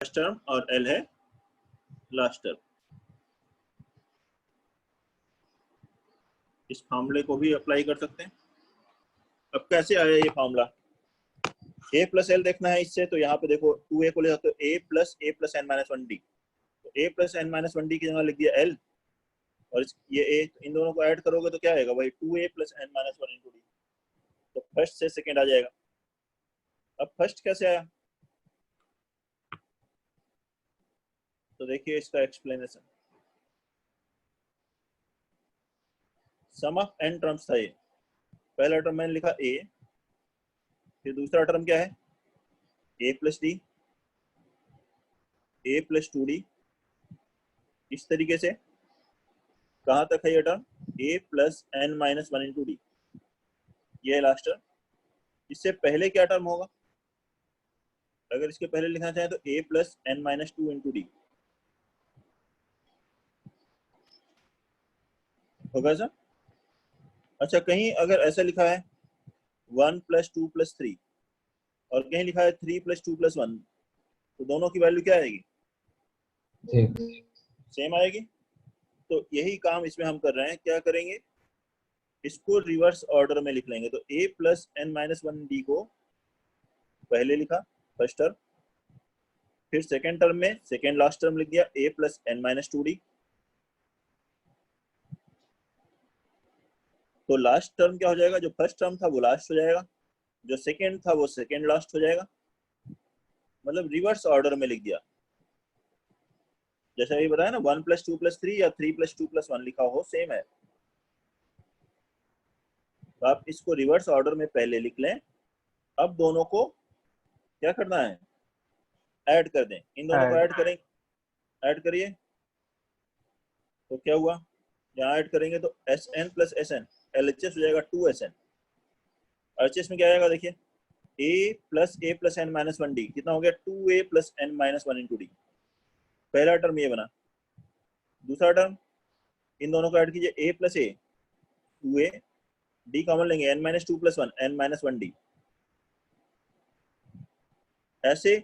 First term और L है last term. इस फार्मूले को भी अप्लाई कर सकते हैं। अब कैसे आया ये फार्मूला? ए प्लस एल देखना है इससे, तो यहाँ पे देखो 2a को ले जाते हो a plus n minus 1d, तो a plus n minus 1d की जगह लिख दिया l, और ये a, इन दोनों को ऐड करोगे तो क्या आएगा भाई 2a plus n minus 1 into d. तो फर्स्ट से सेकेंड आ जाएगा। अब फर्स्ट कैसे आया, तो देखिए इसका explanation. Sum of n terms था ये, पहला टर्म मैंने लिखा a, फिर दूसरा टर्म क्या है a plus D, a plus 2d, इस तरीके से कहाँ तक है ये term a plus n minus 1 into D, ये है लास्ट टर्म। इससे पहले क्या टर्म होगा, अगर इसके पहले लिखना चाहें तो a plus n minus 2 into D होगा सर। अच्छा, कहीं अगर ऐसा लिखा है 1 प्लस 2 प्लस 3 और कहीं लिखा है 3 प्लस 2 प्लस 1, तो दोनों की वैल्यू क्या आएगी? सेम आएगी। तो यही काम इसमें हम कर रहे हैं। क्या करेंगे, इसको रिवर्स ऑर्डर में लिख लेंगे। तो a plus n minus 1 D को पहले लिखा फर्स्ट टर्म, फिर सेकेंड टर्म में सेकेंड लास्ट टर्म लिख दिया a plus n minus 2 D. तो लास्ट टर्म क्या हो जाएगा, जो फर्स्ट टर्म था वो लास्ट हो जाएगा, जो सेकेंड था वो सेकेंड लास्ट हो जाएगा, मतलब रिवर्स ऑर्डर में लिख दिया। जैसा ये बताया ना 1 प्लस 2 प्लस 3 या 3 प्लस 2 प्लस 1 लिखा हो, सेम है। तो आप इसको रिवर्स ऑर्डर में पहले लिख लें। अब दोनों को क्या करना है, ऐड कर दें। इन दोनों को ऐड करें, ऐड करिए तो क्या हुआ, यहाँ ऐड करेंगे तो S N plus S N, L H S हो जाएगा 2SN। एच एस में क्या आएगा देखिए, a plus n minus 1 d कितना हो गया 2a plus n minus 1 into d. पहला टर्म ये बना। दूसरा टर्म, इन दोनों को ऐड कीजिए a plus a 2a, d common लेंगे n minus 2 plus 1 n minus 1 d. ऐसे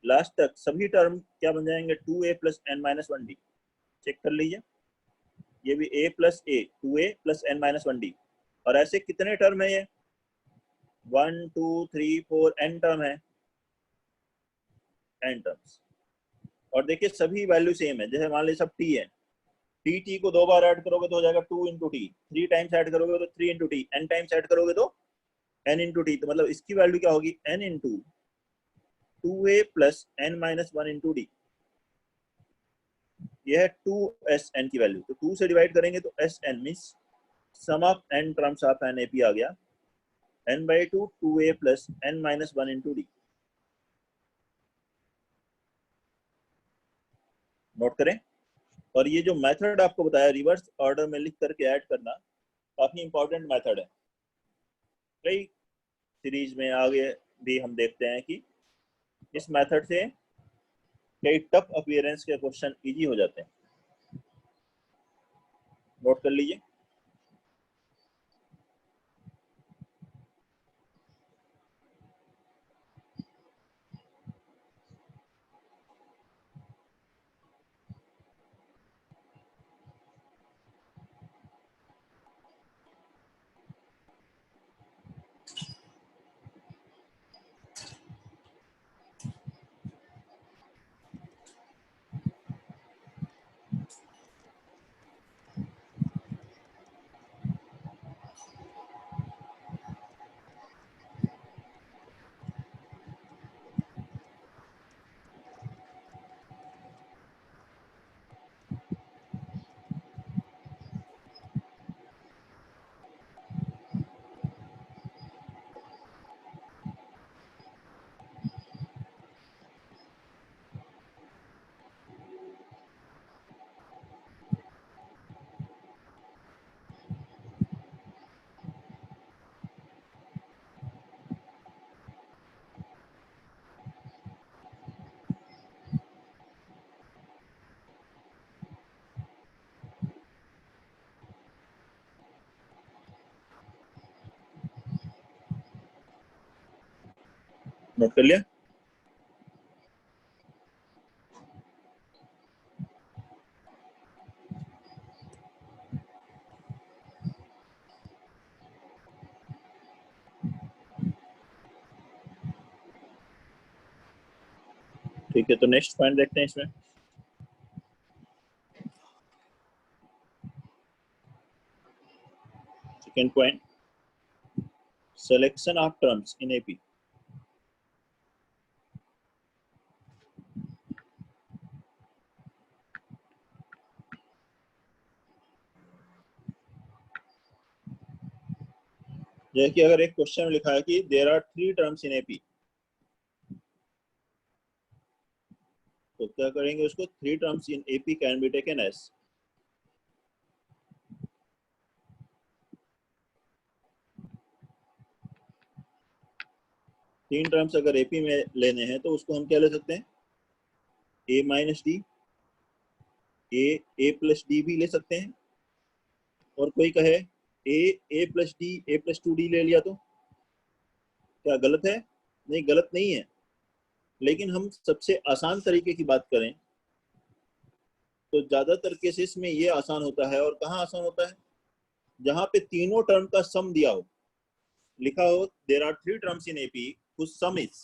लास्ट तक सभी टर्म क्या बन जाएंगे 2a plus n minus 1 d. Check कर लीजिए, ये भी a plus a 2a plus n minus 1 d. और ऐसे कितने टर्म है ये 1 2 3 4 n टर्म है, n टर्म्स। और देखिए सभी वैल्यू सेम है। जैसे मान लीजिए सब t है, टी को 2 बार ऐड करोगे तो हो जाएगा 2 इंटू टी, 3 टाइम्स ऐड करोगे तो 3 into T, n times add करोगे तो n इंटू टी। तो मतलब इसकी वैल्यू क्या होगी n into 2a plus n minus 1 into D. यह है 2SN की वैल्यू। तो 2 से डिवाइड करेंगे तो SN means sum of n terms of NAP आ गया n/2 2a plus n minus 1 into d. Note करें। और ये जो मेथड आपको बताया रिवर्स ऑर्डर में लिख करके ऐड करना, काफी इंपॉर्टेंट मेथड है। कई सीरीज में आगे भी हम देखते हैं कि इस मेथड से कई टफ अपीयरेंस के क्वेश्चन इजी हो जाते हैं। नोट कर लीजिए। नोट कर लिया। ठीक है, तो नेक्स्ट पॉइंट देखते हैं इसमें। Second point, selection of terms in AP। जैसे कि अगर एक क्वेश्चन में लिखा है कि there are 3 terms in AP, तो क्या करेंगे उसको, 3 terms in AP can be taken as. तीन टर्म्स अगर एपी में लेने हैं तो उसको हम क्या ले सकते हैं, ए माइनस डी, ए प्लस डी भी ले सकते हैं। और कोई कहे ए प्लस डी, ए प्लस 2 डी ले लिया तो क्या गलत है? नहीं, गलत नहीं है, लेकिन हम सबसे आसान तरीके की बात करें तो ज्यादातर केसेस में ये आसान होता है। और कहाँ आसान होता है? जहां पे तीनों टर्म का सम दिया हो, लिखा हो there are 3 terms in AP whose sum is,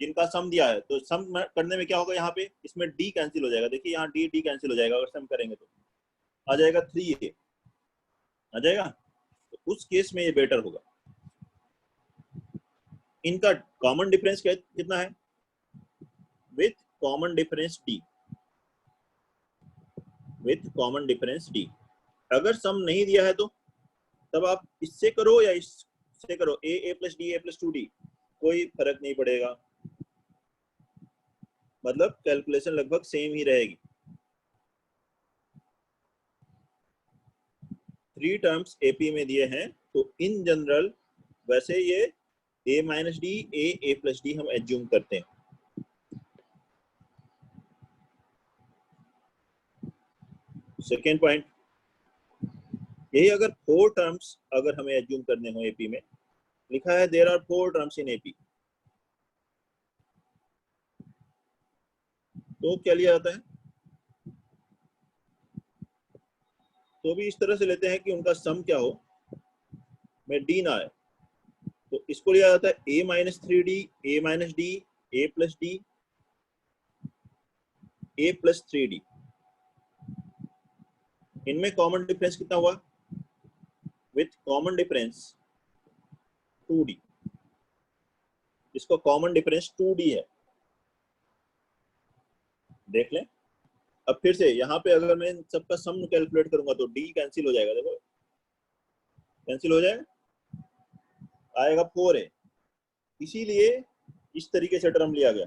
जिनका सम दिया है, तो सम करने में क्या होगा, यहाँ पे इसमें डी कैंसिल हो जाएगा। देखिए यहाँ डी कैंसिल हो जाएगा, अगर सम करेंगे तो आ जाएगा 3a आ जाएगा। तो उस केस में ये बेटर होगा। इनका कॉमन डिफरेंस कितना है? With common difference D, with common difference D. अगर सम नहीं दिया है तो तब आप इससे करो या इससे करो, ए प्लस डी, ए प्लस 2d, कोई फर्क नहीं पड़ेगा, मतलब कैलकुलेशन लगभग सेम ही रहेगी। 3 टर्म्स एपी में दिए हैं तो इन जनरल वैसे ये ए माइनस डी, ए प्लस डी हम एज्यूम करते हैं। सेकेंड पॉइंट, यही अगर 4 टर्म्स अगर हमें एज्यूम करने हो एपी में, लिखा है there are 4 terms in AP, तो क्या लिया जाता है? तो भी इस तरह से लेते हैं कि उनका सम क्या हो, में डी ना आए, तो इसको लिया जाता है ए माइनस 3d, ए माइनस डी, ए प्लस डी, ए प्लस 3d। इनमें कॉमन डिफरेंस कितना हुआ? विथ कॉमन डिफरेंस 2d, इसको कॉमन डिफरेंस 2d है। देख लें, अब फिर से यहाँ पे अगर मैं सबका सम कैलकुलेट करूंगा तो डी कैंसिल हो जाएगा, देखो कैंसिल हो जाएगा, आएगा 4a। इसीलिए इस तरीके से टर्म लिया गया।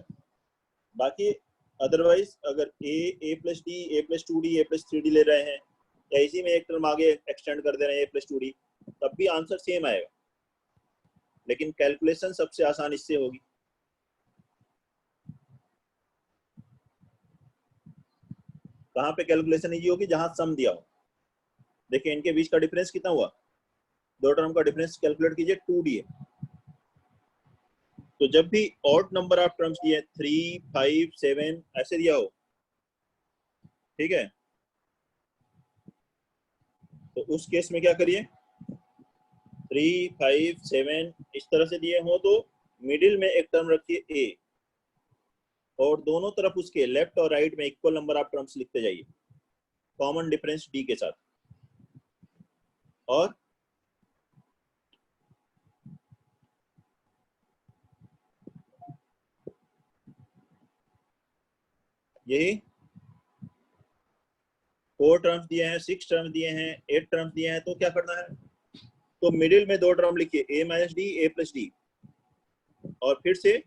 बाकी अदरवाइज अगर ए प्लस डी, ए प्लस 2d, ए प्लस 3d ले रहे हैं या इसी में एक टर्म आगे एक्सटेंड कर दे रहे हैं ए प्लस 2d, तब भी आंसर सेम आएगा, लेकिन कैलकुलेशन सबसे आसान इससे होगी। कहाँ पे कैलकुलेशन इजी होगी? जहां सम दिया हो। देखिए इनके बीच का डिफरेंस कितना हुआ, 2 टर्म का डिफरेंस कैलकुलेट कीजिए, 2d है। तो जब भी ऑड नंबर ऑफ टर्म्स दिए 3, 5, 7 ऐसे दिया हो, ठीक है, तो उस केस में क्या करिए, 3, 5, 7 इस तरह से दिए हो तो मिडिल में एक टर्म रखिए a, और दोनों तरफ उसके लेफ्ट और राइट में इक्वल नंबर ऑफ टर्म्स लिखते जाइए कॉमन डिफरेंस d के साथ। और यही 4 टर्म्स दिए हैं, 6 टर्म्स दिए हैं, 8 टर्म्स दिए हैं, तो क्या करना है, तो मिडिल में 2 टर्म लिखिए a minus d, a plus D, और फिर से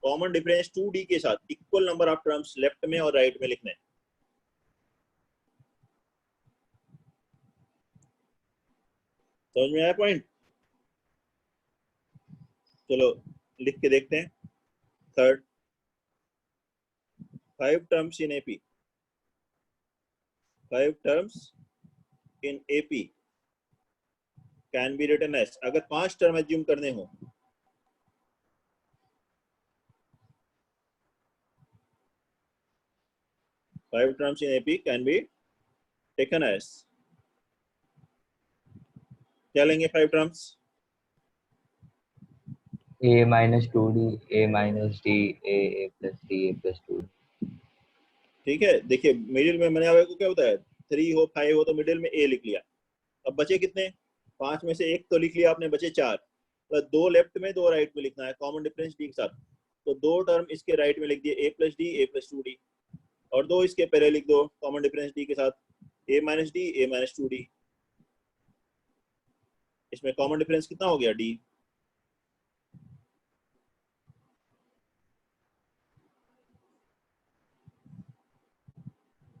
कॉमन डिफरेंस 2d के साथ equal number of terms left में और राइट में लिखने हैं। समझ में आया पॉइंट? चलो लिख के देखते हैं। Third, 5 terms in AP, 5 terms in AP can be written as, अगर 5 टर्म एज्यूम करने हो, five terms in AP can be taken as, क्या लेंगे 5 terms? a minus 2d, a minus d, a plus d, a plus 2d। ठीक है, देखिए middle में मैंने आपको क्या बताया, 3 हो 5 हो तो मिडिल में a लिख लिया। अब बचे कितने, 5 में से एक तो लिख लिया आपने, बचे 4, तो 2 लेफ्ट में 2 राइट में लिखना है कॉमन डिफरेंस d के साथ। तो 2 टर्म इसके राइट में लिख दिए a plus D, a plus 2d, और 2 इसके पहले लिख दो कॉमन डिफरेंस d के साथ, a minus d, a minus 2d। इसमें कॉमन डिफरेंस कितना हो गया, d।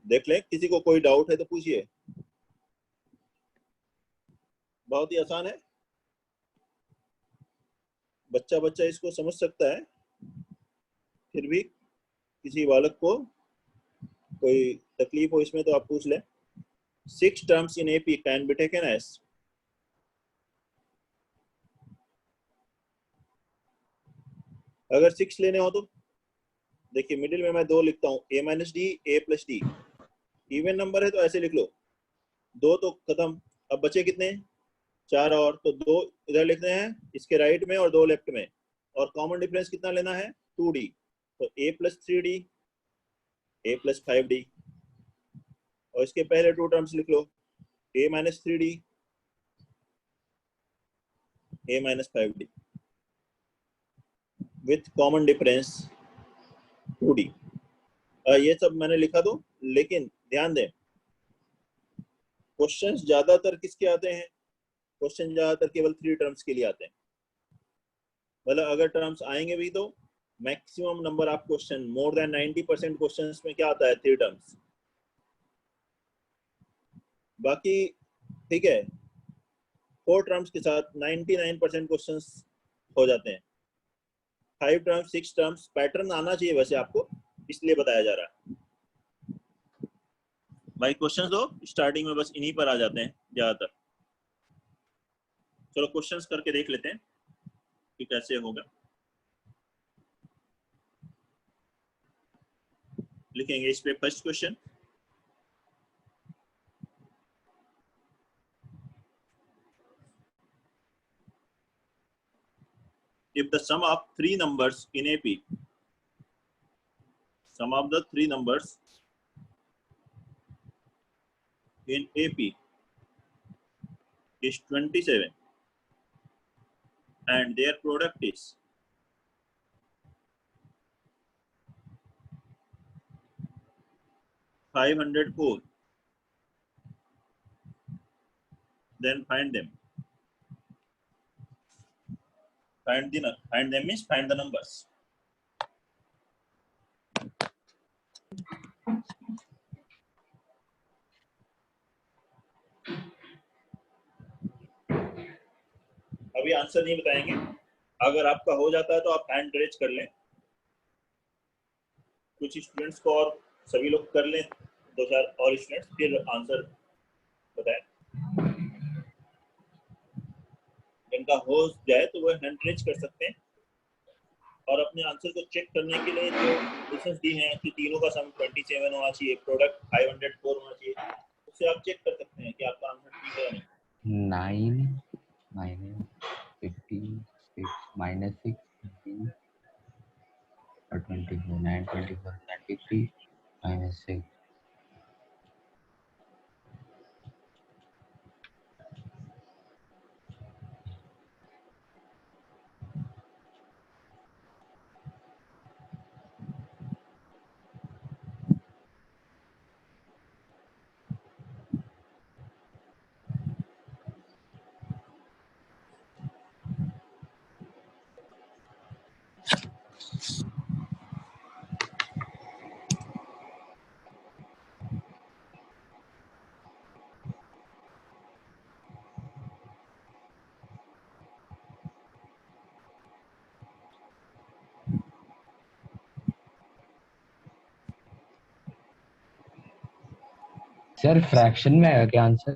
देख ले, किसी को कोई डाउट है तो पूछिए, बहुत ही आसान है, बच्चा बच्चा इसको समझ सकता है। फिर भी किसी बालक को कोई तकलीफ हो इसमें तो आप पूछ ले। 6 terms in AP can be taken as, अगर 6 लेने हो तो देखिए मिडिल में मैं 2 लिखता हूँ, a minus d, a plus D. Even number है तो ऐसे लिख लो, 2 तो खत्म, अब बचे कितने, 4 और, तो 2 इधर लिखने हैं इसके राइट में और 2 लेफ्ट में, और कॉमन डिफरेंस कितना लेना है, 2d। तो a plus 3d, a plus 5d, और इसके पहले 2 टर्म्स लिख लो, a minus 3d, a minus 5d with common difference 2d। ये सब मैंने लिखा दो, लेकिन ध्यान दें क्वेश्चंस ज्यादातर किसके आते हैं, क्वेश्चन ज्यादातर केवल 3 टर्म्स के लिए आते हैं। मतलब अगर टर्म्स आएंगे भी तो maximum number of question, more than 90% questions में क्या आता है, 3 टर्म्स। बाकी ठीक है, 4 टर्म्स के साथ 99% क्वेश्चंस हो जाते हैं। 5 टर्म्स, 6 टर्म्स, पैटर्न आना चाहिए वैसे आपको, इसलिए बताया जा रहा है भाई। क्वेश्चंस तो स्टार्टिंग में बस इन्हीं पर आ जाते हैं ज्यादातर। चलो क्वेश्चंस करके देख लेते हैं कि कैसे होगा। लिखेंगे इस पे first question, if the sum of 3 numbers in AP, sum of the 3 numbers in AP is 27 and their product is 504, then find them. Find them means find the numbers. अभी आंसर नहीं बताएंगे, अगर आपका हो जाता है तो आप हैंड रेज कर लें, कुछ स्टूडेंट्स को, और सभी लोग कर लें, 2-4 और स्टूडेंट्स, फिर आंसर बताएं। जिनका हो जाए तो वो हैंड रेज कर सकते हैं, और अपने आंसर को चेक करने के लिए जो क्वेश्चंस दी हैं कि तीनों का सम 27 होना चाहिए, प्रोडक्ट 504 होना चाहिए, उससे आप चेक कर सकते हैं कि आपका आंसर ठीक है या नहीं। 9 minus 56 minus 6 or 24, 9 24 93 minus 6। Sir fraction में आएगा क्या आंसर?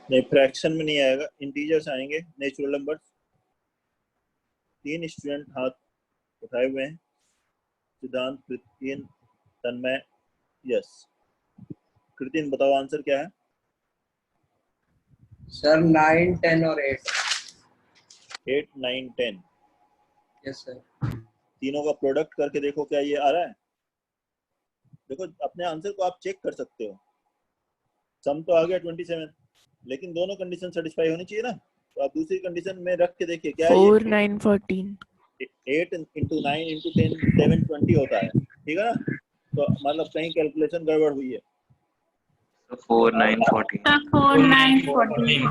नहीं, फ्रैक्शन में नहीं आएगा, इंटीजर्स आएंगे, नेचुरल नंबर्स। 3 स्टूडेंट हाथ उठाए हुए हैं, सिद्धांत, कृतिन, तन्मय, यस। कृतिन बताओ आंसर क्या है। सर 9 10 और 8। 8 9 10, यस सर। तीनों का प्रोडक्ट करके देखो क्या ये आ रहा है। देखो अपने आंसर को आप चेक कर सकते हो। सम तो आ गया 27, लेकिन दोनों कंडीशन सेटिस्फाई होनी चाहिए ना। तो आप दूसरी कंडीशन में रख के देखिए क्या है 4 9 14 8 into 9 into 10 7 20 होता है, ठीक है ना। तो मतलब कहीं कैलकुलेशन गड़बड़ हुई है। 4 9 14। 4 9 14।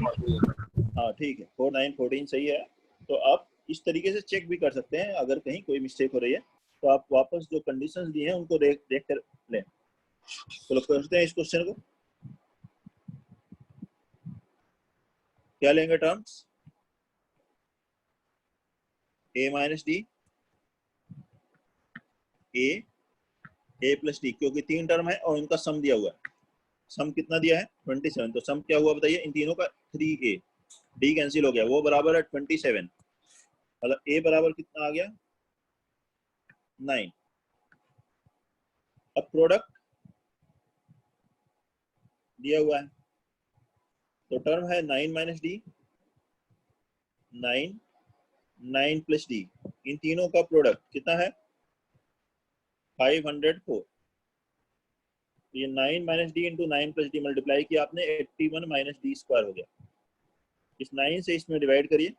हाँ ठीक है, 4 9 14 सही है। तो आप इस तरीके से चेक भी कर सकते हैं, अगर कहीं कोई मिस्टेक हो रही है तो आप वापस जो कंडीशंस दी हैं उनको देख कर लें। तो करते हैं इस क्वेश्चन को। क्या लेंगे terms? a minus d, a plus D, क्योंकि तीन टर्म है और उनका सम दिया हुआ है। सम कितना दिया है? 27। तो सम क्या हुआ बताइए इन तीनों का? 3a, डी कैंसिल हो गया, वो बराबर है 27। मतलब a बराबर कितना आ गया? 9। अब प्रोडक्ट दिया हुआ है, तो टर्म है 9 माइनस डी, 9 9 प्लस डी, इन तीनों का प्रोडक्ट कितना है? 504। ये 9 minus D into 9 plus D multiply किया आपने, 81 माइनस डी स्क्वायर हो गया। इस 9 से इसमें डिवाइड करिए,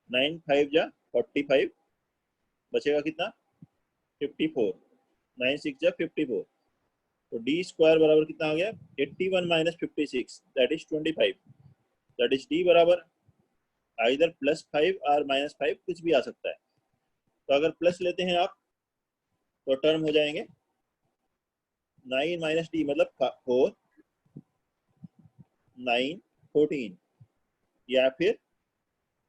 9 5 जा 45, बचेगा कितना? 54, 9 6 जा 54। तो डी स्क्वायर बराबर कितना आ गया? 81 minus 56, that is 25। That is D बराबर आइदर +5 और -5, कुछ भी आ सकता है। तो अगर प्लस लेते हैं आप तो टर्म हो जाएंगे 9 माइनस डी मतलब 4 9 14, या फिर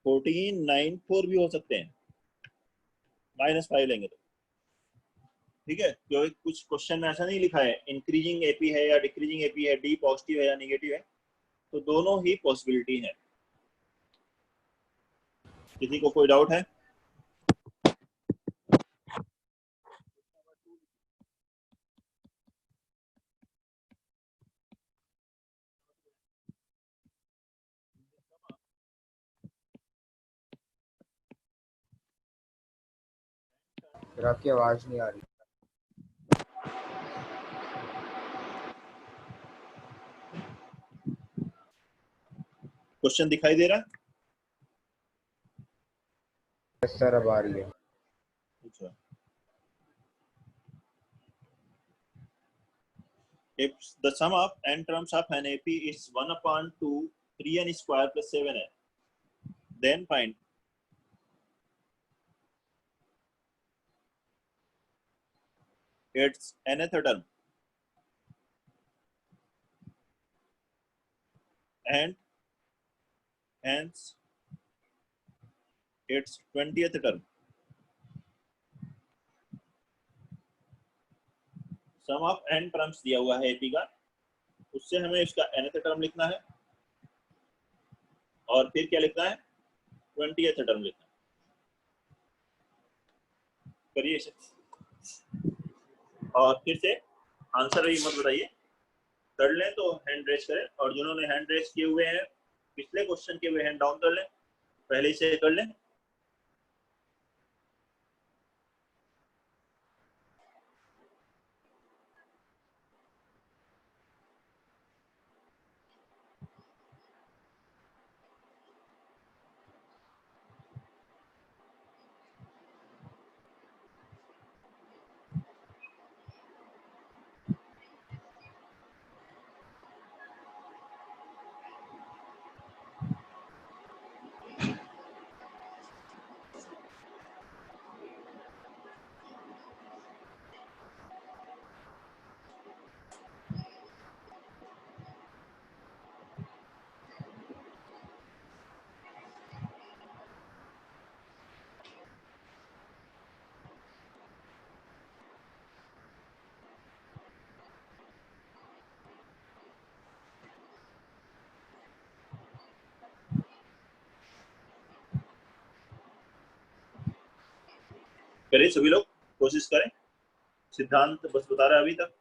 14 9 4 भी हो सकते हैं, -5 लेंगे तो। ठीक है, क्योंकि कुछ क्वेश्चन में ऐसा नहीं लिखा है इंक्रीजिंग एपी है या डिक्रीजिंग एपी है, डी पॉजिटिव है या नेगेटिव है, तो दोनों ही पॉसिबिलिटी है। किसी को कोई डाउट है? फिर आपकी आवाज नहीं आ रही। क्वेश्चन दिखाई दे रहा है? यस सर, अब आ रही है। अच्छा, if the sum of n terms of an AP is 1/2 3n square plus 7n, then find its nth term and hence its 20th term। Sum of n terms दिया हुआ है AP का, उससे हमें इसका nth टर्म लिखना है और फिर क्या लिखना है? 20th टर्म लिखना है। करिए इसे और फिर से आंसर ही मत बताइए, कर लें तो हैंड रेज करें, और जिन्होंने हैंड रेज किए हुए हैं पिछले क्वेश्चन के, वे हैंड डाउन कर लें, पहले से कर लें। करिए सभी लोग, कोशिश करें। सिद्धांत बस बता रहा है अभी तक।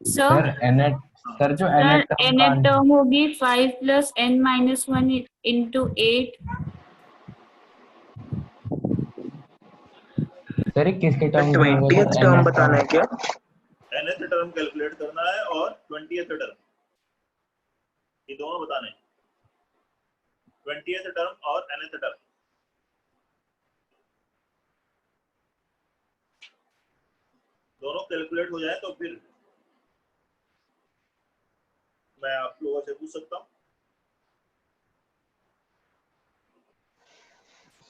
सर सर जो सर nth nth टर्म होगी 5 + n - 1 × 8। सर किसके टर्म में होगा 20th सर? टर्म बताना है क्या? nth टर्म कैलकुलेट करना है और 20th टर्म, ये दोनों बताने हैं। 20th टर्म और nth टर्म दोनों कैलकुलेट हो जाए तो फिर मैं आप लोगों से पूछ सकता हूँ।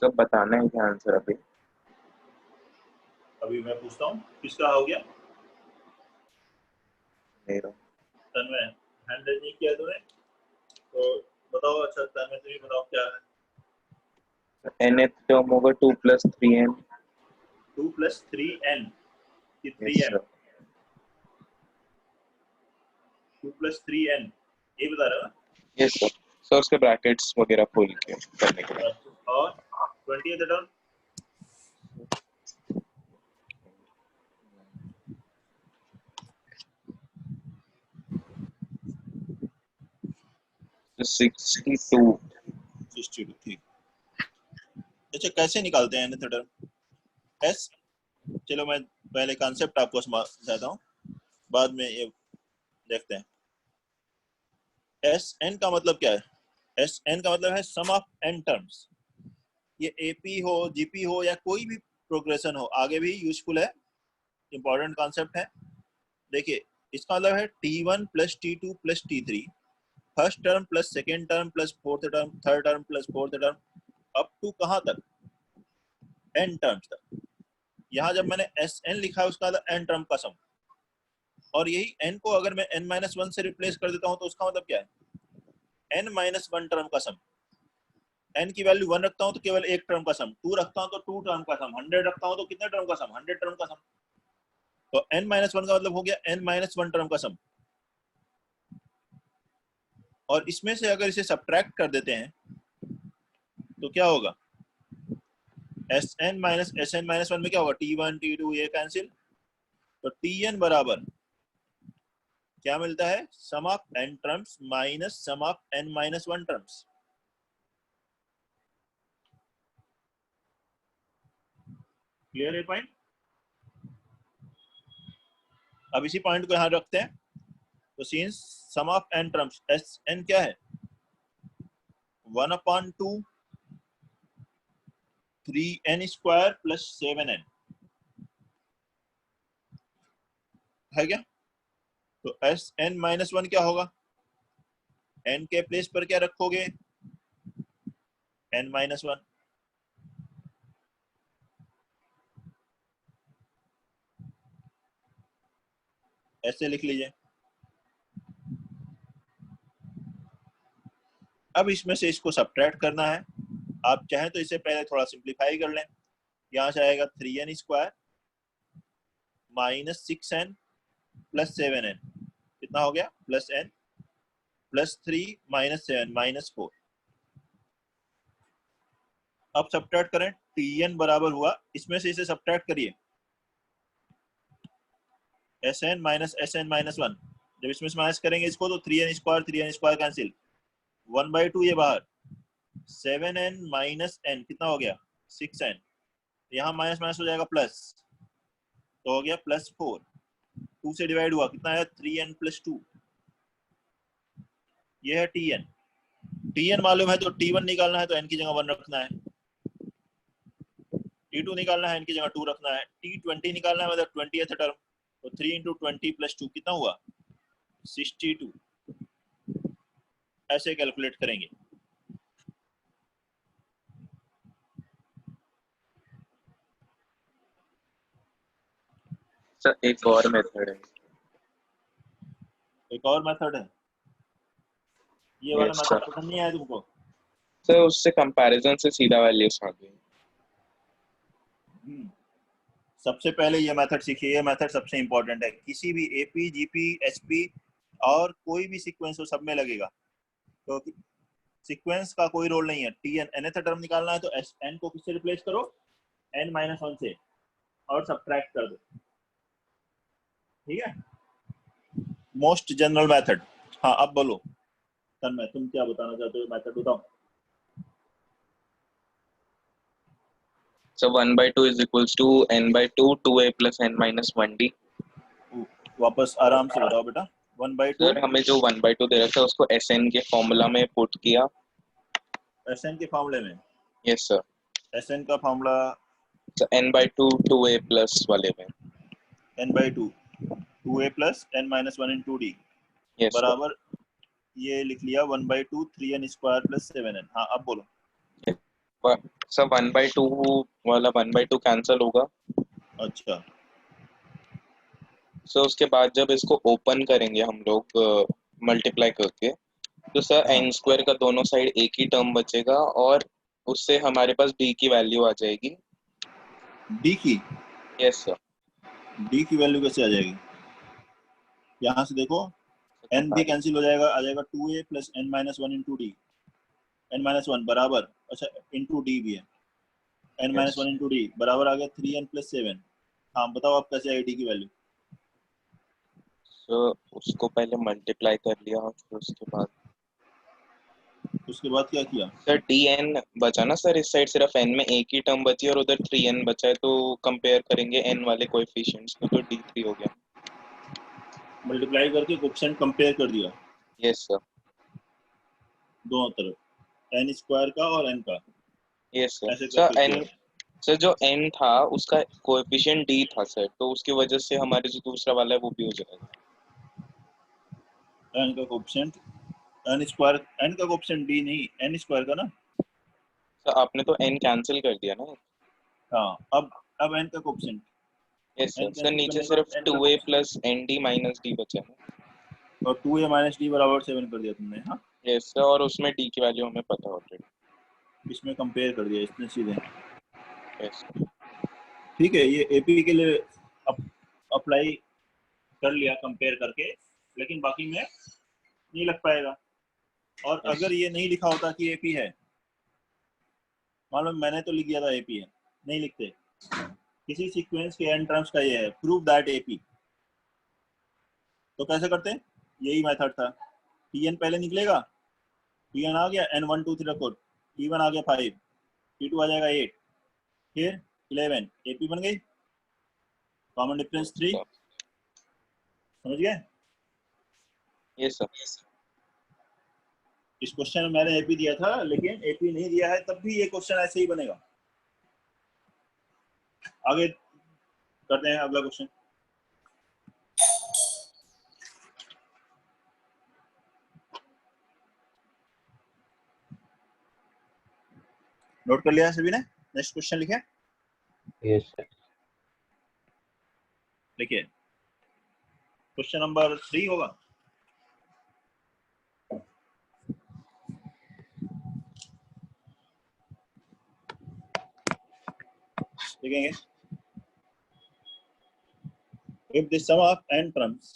सब बताना है क्या आंसर अभी? अभी मैं पूछता हूँ, किसका हो गया? मेरा तन्मय, हैंड रेज नहीं किया तूने, तो बताओ। अच्छा तन्मय तुम बताओ क्या है? nth टर्म होगा 2 + 3n। 2 + 3n कि यस 3n? सर। 2 + 3n ये बता रहा है यस सर। सर उसके ब्रैकेट्स वगैरह खोल के करने के बाद ना? और 20th टर्म 62। 62, ठीक। अच्छा कैसे निकालते हैं nth टर्म? s, चलो मैं पहले कॉन्सेप्ट आपको समझाता हूँ, बाद में ये देखते हैं। Sn का मतलब क्या है? Sn का मतलब है सम ऑफ n टर्म्स। ये AP हो, GP हो या कोई भी प्रोग्रेशन हो, आगे भी यूजफुल है, इंपॉर्टेंट कॉन्सेप्ट है। देखिए इसका मतलब है T1 + T2 + T3, first term plus second term plus fourth term, third term plus fourth term, up to कहाँ तक? n टर्म्स तक। यहाँ जब मैंने Sn लिखा है उसका n टर्म का सम, और यही n को अगर मैं n-1 से रिप्लेस कर देता हूँ तो उसका मतलब क्या है? n-1 टर्म का सम। n की वैल्यू 1 रखता हूँ तो केवल एक टर्म का सम, 2 रखता हूँ तो 2 टर्म का सम, 100 रखता हूँ तो कितने टर्म का सम? 100 टर्म का सम। तो n-1 का मतलब हो गया n-1 टर्म का सम। और इसमें से अगर इसे सब्ट्रैक्ट कर देते हैं तो क्या होगा? Sn - Sn-1 में क्या होगा? T1 T2 ये कैंसिल, तो Tn बराबर क्या मिलता है? Sum of n terms minus sum of n-1 terms. Clear है पॉइंट? अब इसी पॉइंट को यहां रखते हैं। तो since sum of n terms Sn क्या है? 1/2 3n² + 7n है क्या? तो Sn-1 क्या होगा? n के प्लेस पर क्या रखोगे? n-1। ऐसे लिख लीजिए। अब इसमें से इसको सब्ट्रैक्ट करना है। आप चाहें तो इसे पहले थोड़ा सिंप्लीफाई कर लें। यहाँ से आएगा 3n² - 6n + 7n, कितना हो गया? +n +3 - 7 - 4। अब सब्ट्रैक्ट करें, Tn बराबर हुआ, इसमें से इसे सब्ट्रैक्ट करिए, Sn - Sn-1। जब इसमें से माइनस करेंगे इसको तो 3n² कैंसिल, 1/2 ये बाहर, 7n - n कितना हो गया? 6n। यहाँ माइनस माइनस हो जाएगा प्लस, तो हो गया +4। 2 से डिवाइड हुआ, कितना है? 3n + 2। ये है Tn। Tn मालूम है तो T1 निकालना है तो n की जगह 1 रखना है, T2 निकालना है n की जगह 2 रखना है, T20 निकालना है मतलब 20th टर्म, तो 3 × 20 + 2 कितना हुआ? 62। ऐसे कैलकुलेट करेंगे। सर एक और मेथड है। एक और मेथड है, ये वाला यस मेथड सर। पसंद नहीं आया तुमको? सर उससे कंपैरिजन से सीधा वैल्यूज आ गई। सबसे पहले ये मेथड सीखिए, ये मेथड सबसे इंपॉर्टेंट है। किसी भी AP, GP, HP और कोई भी सीक्वेंस हो, सब में लगेगा। तो सीक्वेंस का कोई रोल नहीं है। Tn nth टर्म निकालना है तो n को किससे रिप्लेस करो? n-1 से, और सब्ट्रैक्ट कर दो। ठीक है, मोस्ट जनरल मेथड। हाँ अब बोलो तन्मय, तुम क्या बताना चाहते हो? मेथड बताओ। So 1/2 is equals to n/2 2a plus n minus 1d. वापस आराम से बताओ बेटा। 1/2 सर हमें जो 1/2 दे रखा है उसको Sn के फॉर्मूला में पुट किया। Sn के फार्मूले में? Yes sir. Sn का formula So n/2 2a plus वाले में n/2 2a plus n minus 1 into d yes sir. बराबर ये लिख लिया 1/2 3n स्क्वायर प्लस 7n। हाँ अब बोलो। सर 1/2 वाला 1/2 कैंसिल होगा। अच्छा सो उसके बाद जब इसको ओपन करेंगे हम लोग मल्टीप्लाई करके, तो सर हाँ। n स्क्वायर का दोनों साइड एक ही टर्म बचेगा और उससे हमारे पास d की वैल्यू आ जाएगी। d की? Yes sir. d की वैल्यू कैसे आ जाएगी? यहाँ से देखो n भी कैंसिल हो जाएगा, आ जाएगा 2a plus n minus 1 into d, n minus 1 बराबर, अच्छा into d भी है, n minus 1 into d बराबर आ गया 3n plus 7। हाँ बताओ आप कैसे आई d की वैल्यू? सो उसको पहले मल्टीप्लाई कर लिया और फिर उसके बाद क्या किया? सर dn बचा ना सर, इस साइड सिर्फ n में एक ही टर्म बची और उधर 3n बचा है, तो कंपेयर करेंगे n वाले कोएफिशिएंट्स को तो d3 हो गया। मल्टीप्लाई करके कोएफिशिएंट कंपेयर कर दिया यस सर। दोनों तरफ, n स्क्वायर का और n का, यस सर। ऐसे सर करके n, किया। सर जो n था उसका कोएफिशिएंट d था सर, तो उसकी वजह से हमारे जो दूसरा वाला है वो भी हो जाएगा। n का कोएफिशिएंट n स्क्वायर, n का कोएफिशिएंट d नहीं, n स्क्वायर का ना। सर आपने तो n कैंसिल कर दिया ना। हाँ अब n का coefficient, yes sir. n sir cancel नीचे करने के सिर्फ बाद n का 2a coefficient, plus nd minus d बचा है। और 2a minus d बराबर 7 कर दिया तुमने। हाँ यस सर, और उसमें d की वैल्यू हमें पता ऑलरेडी। इसमें कंपेयर कर दिया इसने सीधे। Yes sir. ठीक है, ये एपी के लिए अप्लाई कर लिया कंपेयर करके, लेकिन बाकी में नहीं लग पाएगा। और Yes. अगर ये नहीं लिखा होता कि एपी है, मालूम मैंने तो लिख दिया था एपी है, नहीं लिखते। किसी सीक्वेंस के एन टर्म्स का ये है प्रूव दैट एपी, तो कैसे करते? यही मेथड था। टी एन पहले निकलेगा, टी एन आ गया, एन 1 2 3 रखो, टी 1 आ गया 5, टी 2 आ जाएगा 8, फिर 11, एपी बन गई। कॉमन डिफरेंस 3, समझ गए? Yes sir. इस क्वेश्चन में मैंने एपी दिया था, लेकिन एपी नहीं दिया है तब भी ये क्वेश्चन ऐसे ही बनेगा। आगे करते हैं अगला क्वेश्चन। नोट कर लिया सभी ने? नेक्स्ट क्वेश्चन लिखे? Yes sir. लिखिए, क्वेश्चन नंबर 3 होगा। लिखेंगे, if the sum of n terms,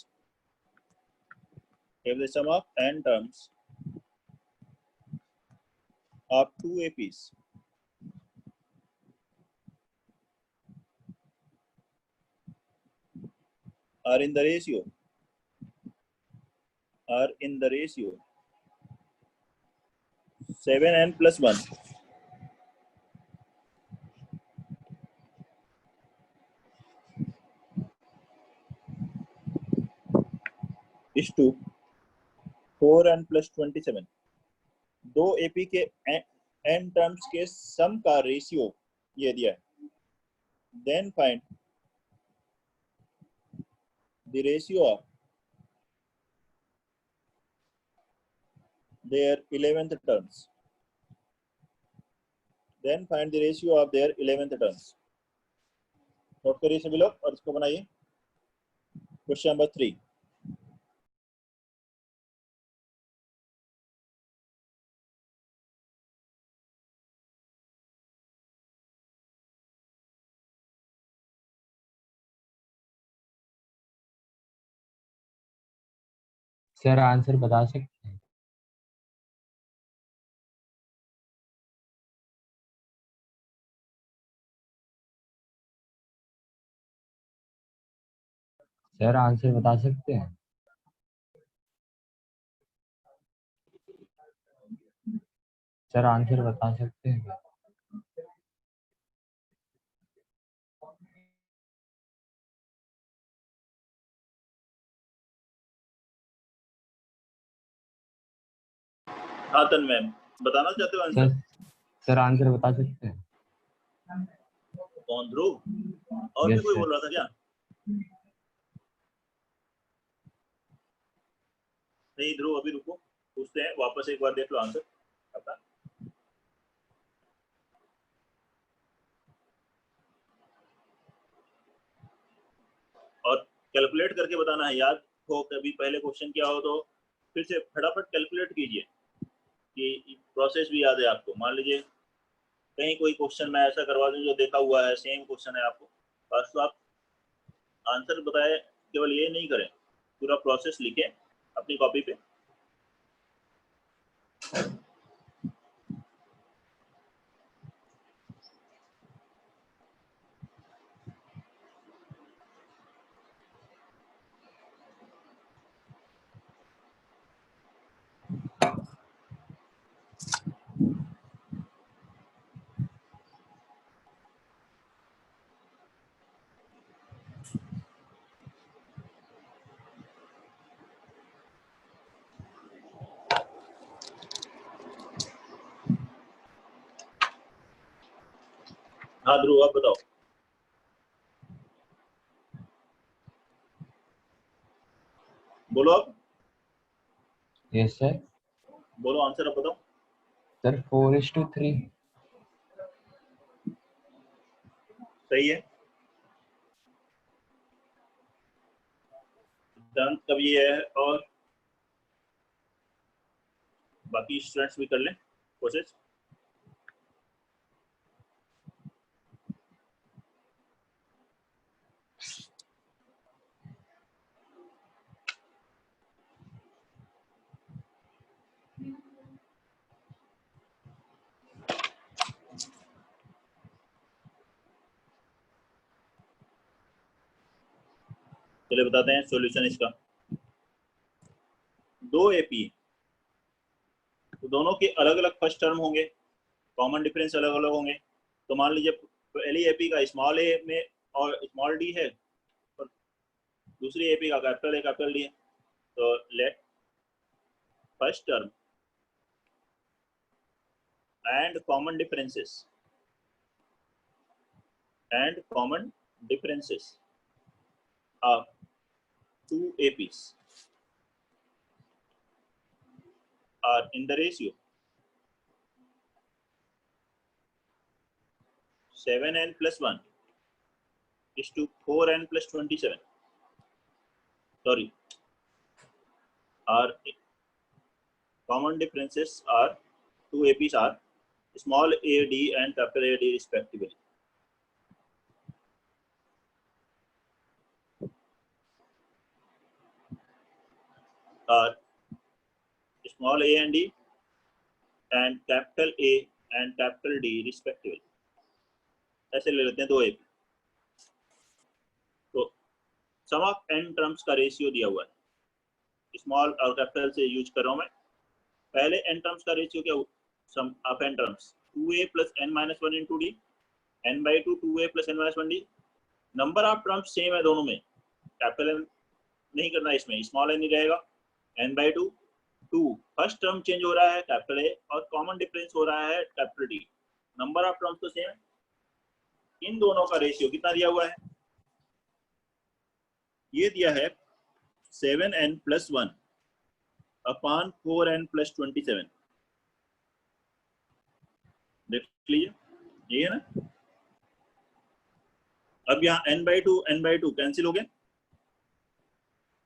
if the sum of n terms of two APs are in the ratio 7n plus 1 is to 4n plus 27, दो AP के n terms के सम का ratio ये दिया है, then find the ratio of their 11th terms, then find the ratio of their 11th terms। Note करिए सभी लोग और इसको बनाइए। Question number 3। सर आंसर बता सकते हैं? सर आंसर बता सकते हैं? सर आंसर बता सकते हैं क्या? हाँ तन्मय, बताना चाहते हो आंसर? सर आंसर बता सकते हैं? कौन, ध्रुव? और भी यस कोई सर। बोल रहा था क्या? नहीं ध्रुव, अभी रुको, पूछते हैं, वापस एक बार देख लो आंसर आपका। और कैलकुलेट करके बताना है, याद हो कभी पहले क्वेश्चन किया हो तो फिर से फटाफट कैलकुलेट कीजिए कि प्रोसेस भी याद है आपको। मान लीजिए कहीं कोई क्वेश्चन मैं ऐसा करवा दूं जो देखा हुआ है, सेम क्वेश्चन है आपको, बस तो आप आंसर बताए, केवल ये नहीं करें, पूरा प्रोसेस लिखें अपनी कॉपी पे। हाँ ध्रुव, आप बताओ। बोलो आप, यस सर। बोलो आंसर आप बताओ। सर 4:3। सही है, सिद्धांत का भी ये है, और बाकी स्टूडेंट्स भी कर लें कोशिश। चलिए बताते हैं सॉल्यूशन इसका। दो एपी, तो दोनों के अलग अलग फर्स्ट टर्म होंगे, कॉमन डिफरेंस अलग अलग होंगे। तो मान लीजिए पहली एपी का स्मॉल ए में और स्मॉल डी है, और दूसरी एपी का कैपिटल ए कैपिटल डी है। तो let first term and common differences of two APs are in the ratio 7n plus 1 is to 4n plus 27. Sorry, our common differences are two APs are small AD and capital AD respectively. Are small a and d and capital A and capital D respectively. ऐसे ले लेते हैं दो AP. तो सम of n terms का ratio दिया हुआ है, स्मॉल और कैपिटल से यूज कर रहा हूं मैं। पहले एन टर्म्स का रेशियो क्या, sum of n terms 2a plus n minus 1 into d, n by 2 2a plus n minus 1 d। Number of terms same है दोनों में, कैपिटल एन नहीं करना, इसमें स्मॉल एन ही रहेगा। n by 2 2, first term change हो रहा है कैपिटल ए, और कॉमन डिफरेंस हो रहा है capital D. Number of terms तो सेम है। इन दोनों का रेशियो कितना दिया हुआ है, ये दिया है 7n plus 1 upon 4n plus 27। देख लीजिए, ये है ना। अब यहाँ n by 2 कैंसिल हो गए।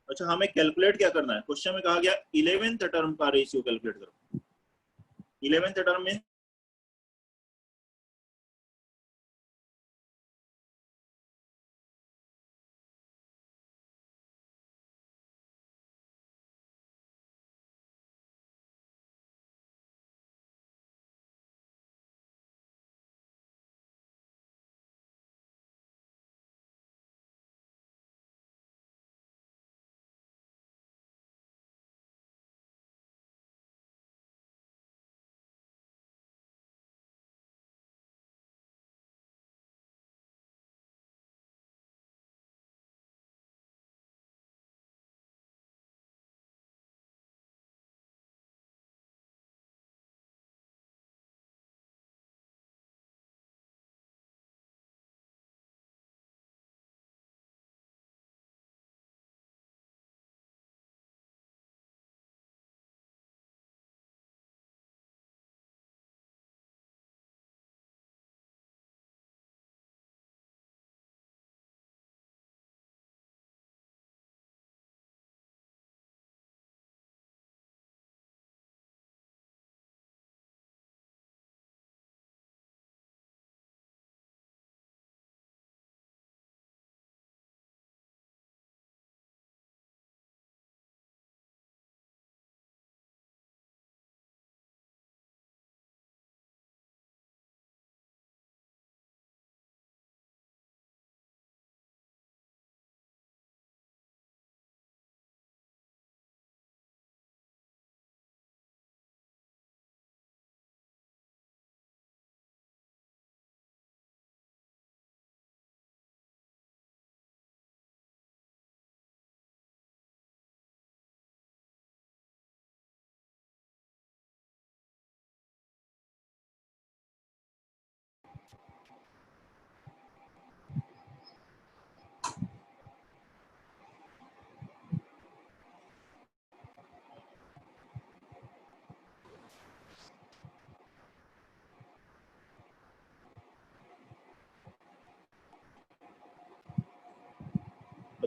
अच्छा, हमें कैलकुलेट क्या करना है, क्वेश्चन में कहा गया 11th टर्म का रेशियो कैलकुलेट करो। 11th टर्म में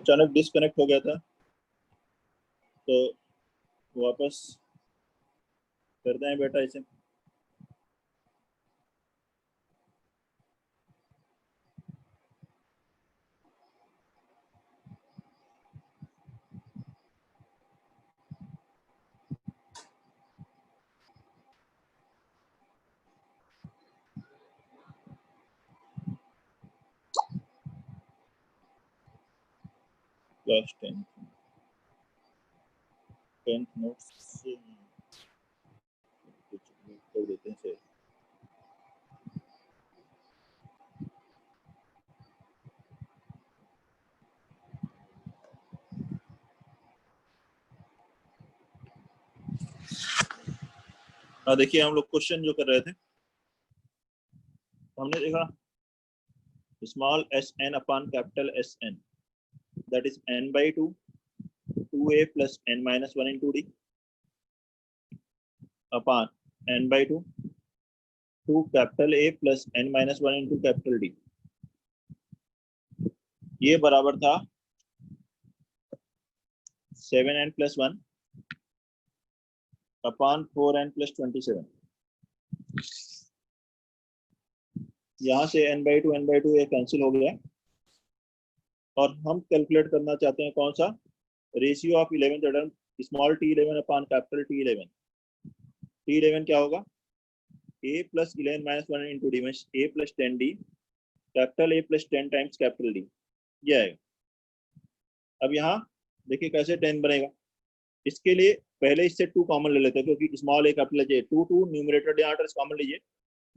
अचानक डिस्कनेक्ट हो गया था, तो वापस कर दें बेटा इसे। क्लास 10th नोट्स कुछ कर देते हैं से। हाँ देखिए, हम लोग क्वेश्चन जो कर रहे थे, हमने देखा small S N upon capital S N, that is n by 2 2a plus n minus 1 into d upon n by 2 2 capital A plus n minus 1 into capital D, ये बराबर था 7n plus 1 upon 4n plus 27। यहाँ से n by 2 ये cancel हो गया, और हम कैलकुलेट करना चाहते हैं कौन सा, ratio of 11th order small t11 upon capital T11। T11 क्या होगा, a plus 11 minus 1 into d में a plus 10d, capital A plus 10 times capital D, ये आएगा। अब यहाँ देखिए कैसे 10 बनेगा, इसके लिए पहले इससे 2 कॉमन ले लेते हैं, क्योंकि स्मॉल ए कैपिटल जे 2 2 न्यूमरेटर यहाँ कॉमन लीजिए,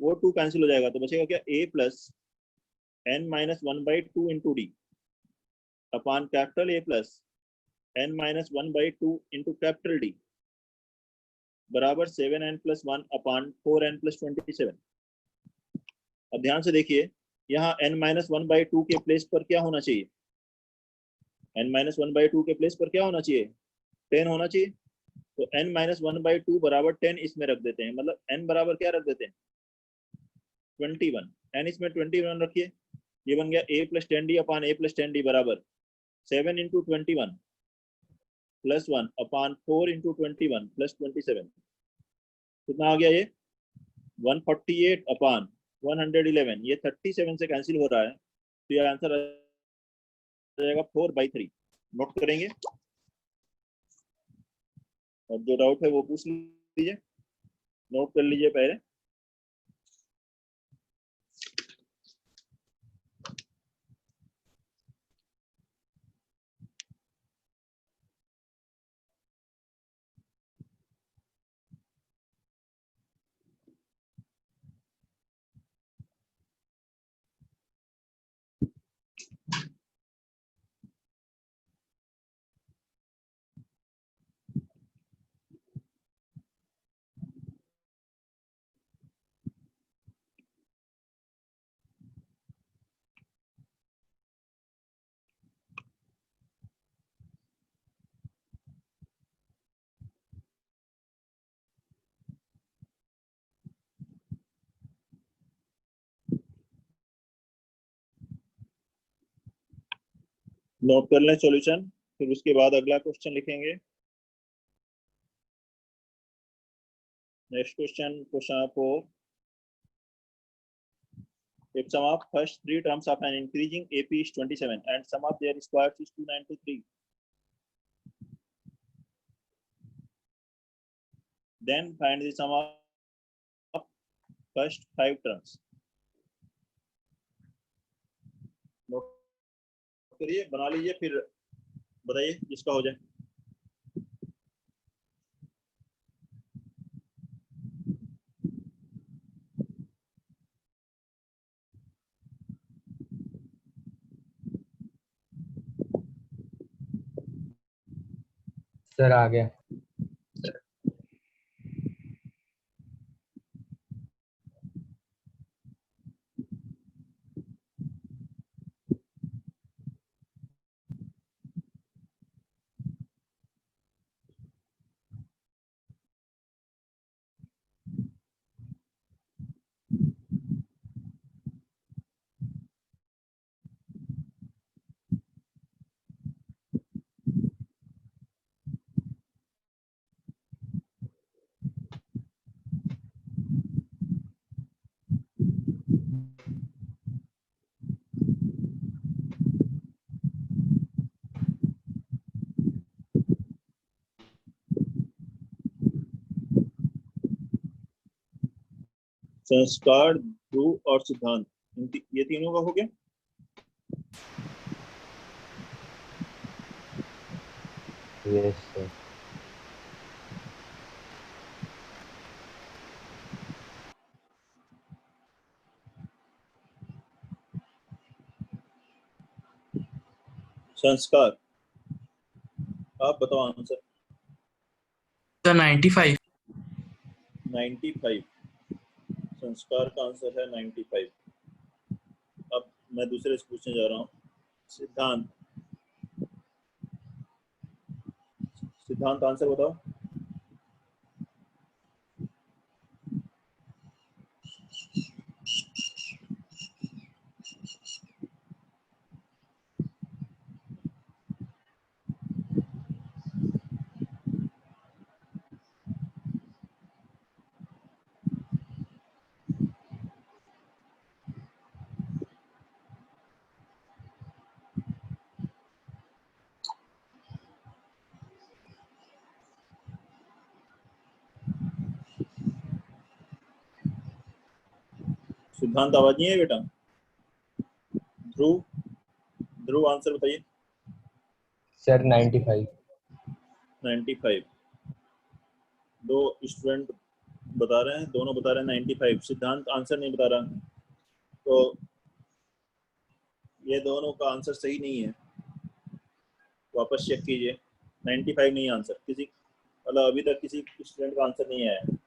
वो 2 कैंसिल हो जाएगा, तो बचेगा क्या, a plus n minus 1 by 2 into D upon capital A plus n minus 1 by 2 into capital D बराबर 7n plus 1 upon 4n plus 27। अब ध्यान से देखिए, यहाँ n माइनस 1 बाई 2 के प्लेस पर क्या होना चाहिए, n माइनस 1 बाई 2 के प्लेस पर क्या होना चाहिए, 10 होना चाहिए। तो n माइनस 1 बाई 2 बराबर 10 इसमें रख देते हैं, मतलब n बराबर क्या रख देते हैं, 21। n इसमें 21 रखिए, ये बन गया a plus 10d upon a plus 10d बराबर 7 into 21 plus 1 upon 4 into 21 plus 27। कितना आ गया ये, 148 अपॉन 111, ये 37 से कैंसिल हो रहा है, तो ये आंसर आ जाएगा 4/3। नोट करेंगे, और जो डाउट है वो पूछ लीजिए, नोट कर लीजिए पहले। नोट कर लें सॉल्यूशन, फिर उसके बाद अगला क्वेश्चन लिखेंगे। Next question, question 4, if sum of first 3 terms of an increasing AP is 27 and sum of their squares is 293, then find the sum of first 5 terms। Note करिए, बना लीजिए, फिर बताइए जिसका हो जाए। सर आ गया। संस्कार, ध्रुव और सिद्धांत, ये तीनों का हो गया। Yes sir. संस्कार, आप बताओ आंसर। सर 95। 95, संस्कार का आंसर है 95। अब मैं दूसरे से पूछने जा रहा हूँ। सिद्धांत, सिद्धांत आंसर बताओ। सिद्धांत आवाज नहीं है बेटा। ध्रुव, ध्रुव आंसर बताइए। सर 95। 95, दो स्टूडेंट बता रहे हैं, दोनों बता रहे हैं 95। सिद्धांत आंसर नहीं बता रहा, तो ये दोनों का आंसर सही नहीं है, वापस चेक कीजिए। 95 नहीं आंसर, किसी मतलब अभी तक किसी स्टूडेंट का आंसर नहीं आया है।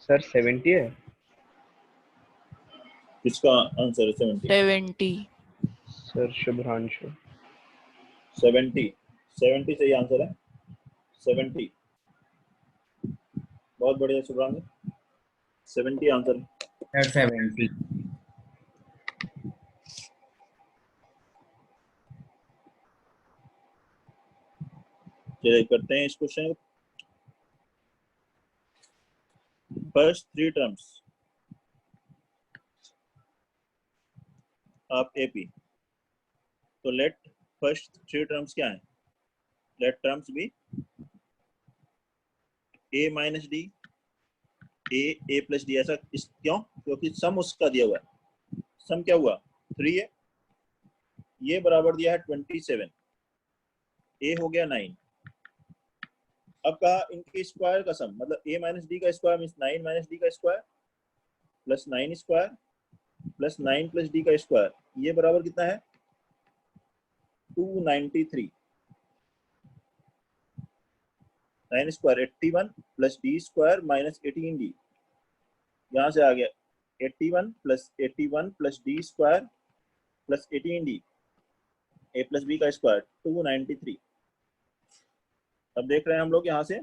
सर 70 है। किसका आंसर है 70? 70। सर शुभ्रांशु। 70 सही आंसर है। 70, बहुत बढ़िया शुभ्रांशु, 70 आंसर है। सर 70। चलिए करते हैं इस question. First 3 terms of AP, तो लेट फर्स्ट 3 टर्म्स क्या है? Let terms be a minus d, a plus d. ऐसा क्यों? क्योंकि सम उसका दिया हुआ है। सम क्या हुआ? 3 है, ये बराबर दिया है 27, a हो गया 9। अब कहा इनके स्क्वायर का सम, मतलब a माइनस डी का स्क्वायर मीन्स 9 माइनस डी का square plus 9 square plus 9 plus d का स्क्वायर, ये बराबर कितना है? 293। 9 square 81 plus d square minus 18d, यहाँ से आ गया 81 plus d square plus 18d, a plus b का स्क्वायर 293। अब देख रहे हैं हम लोग यहाँ से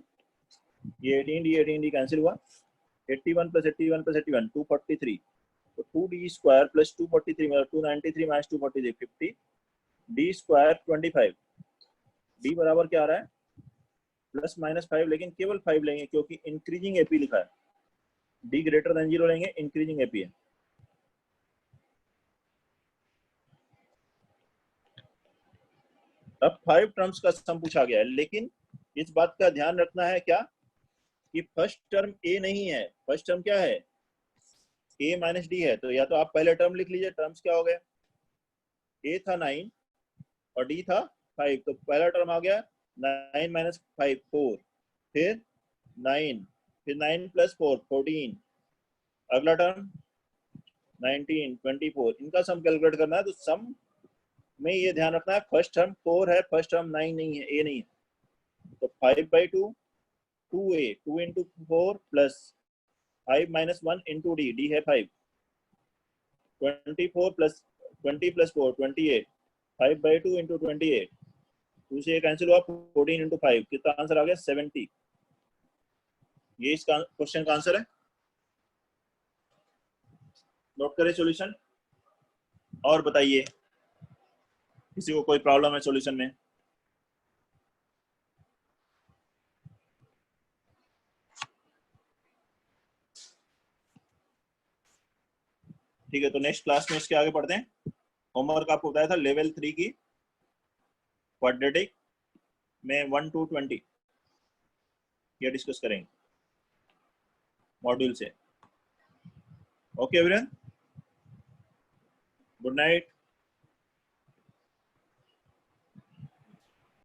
ये 18d कैंसिल हुआ, 81 प्लस 81 प्लस 81 243, तो 2d स्क्वायर प्लस 243 मतलब 293 माइनस 243 50, डी स्क्वायर 25, डी बराबर क्या आ रहा है? प्लस माइनस 5, लेकिन केवल 5 लेंगे क्योंकि इंक्रीजिंग एपी लिखा है। डी ग्रेटर देन 0 लेंगे, इंक्रीजिंग एपी है। अब 5 टर्म्स का सम पूछा गया है, लेकिन इस बात का ध्यान रखना है क्या कि फर्स्ट टर्म a नहीं है। फर्स्ट टर्म क्या है? a माइनस डी है। तो या तो आप पहले टर्म लिख लीजिए, टर्म्स क्या हो गए? a था 9 और d था 5, तो पहला टर्म आ गया 9 माइनस 5 4, फिर 9, फिर 9 प्लस 4 14, अगला टर्म 19 24। इनका सम कैलकुलेट करना है, तो सम में ये ध्यान रखना है फर्स्ट टर्म 4 है, फर्स्ट टर्म 9 नहीं है, a नहीं है। तो 5/2 2a, 2 into 4 plus 5 minus 1 into d, d है 5, 24 प्लस 20 प्लस 4 28, 5/2 into 28, 2 से कैंसिल हुआ, 14 into 5, कितना आंसर आ गया? 70। ये इसका क्वेश्चन का आंसर है। नोट करें सॉल्यूशन और बताइए किसी को कोई प्रॉब्लम है सॉल्यूशन में? ठीक है, तो नेक्स्ट क्लास में इसके आगे पढ़ते हैं। होमवर्क आपको बताया था लेवल 3 की क्वाड्रेटिक में 1 to 20 ये डिस्कस करेंगे मॉड्यूल से। Okay everyone, good night.